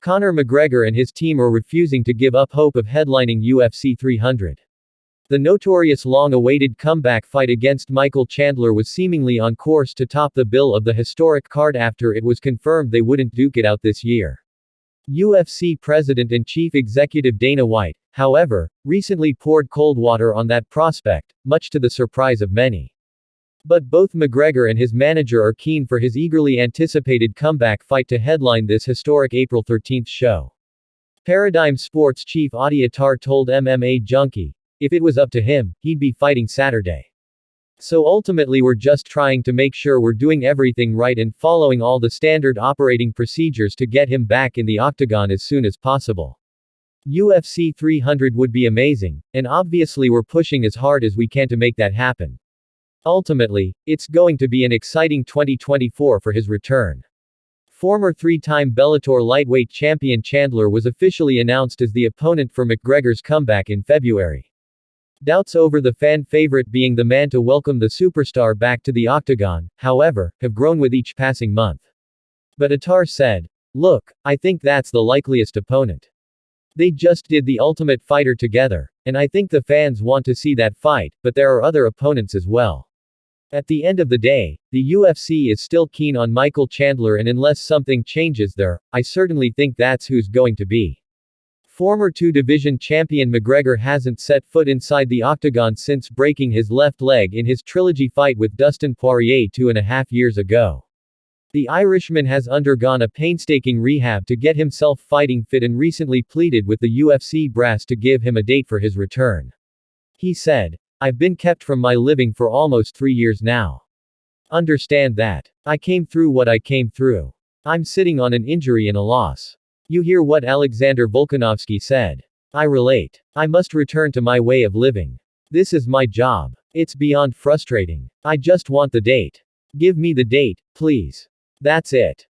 Conor McGregor and his team are refusing to give up hope of headlining UFC 300. The Notorious' long-awaited comeback fight against Michael Chandler was seemingly on course to top the bill of the historic card after it was confirmed they wouldn't duke it out this year. UFC President and Chief Executive Dana White, however, recently poured cold water on that prospect, much to the surprise of many. But both McGregor and his manager are keen for his eagerly anticipated comeback fight to headline this historic April 13 show. Paradigm Sports chief Audie Attar told MMA Junkie, if it was up to him, he'd be fighting Saturday. So ultimately we're just trying to make sure we're doing everything right and following all the standard operating procedures to get him back in the octagon as soon as possible. UFC 300 would be amazing, and obviously we're pushing as hard as we can to make that happen. Ultimately, it's going to be an exciting 2024 for his return. Former three-time Bellator lightweight champion Chandler was officially announced as the opponent for McGregor's comeback in February. Doubts over the fan favorite being the man to welcome the superstar back to the octagon, however, have grown with each passing month. But Attar said, "Look, I think that's the likeliest opponent. They just did The Ultimate Fighter together, and I think the fans want to see that fight, but there are other opponents as well. At the end of the day, the UFC is still keen on Michael Chandler, and unless something changes there, I certainly think that's who's going to be." Former two-division champion McGregor hasn't set foot inside the octagon since breaking his left leg in his trilogy fight with Dustin Poirier 2.5 years ago. The Irishman has undergone a painstaking rehab to get himself fighting fit and recently pleaded with the UFC brass to give him a date for his return. He said, "I've been kept from my living for almost 3 years now. Understand that. I came through what I came through. I'm sitting on an injury and a loss. You hear what Alexander Volkanovski said. I relate. I must return to my way of living. This is my job. It's beyond frustrating. I just want the date. Give me the date, please. That's it."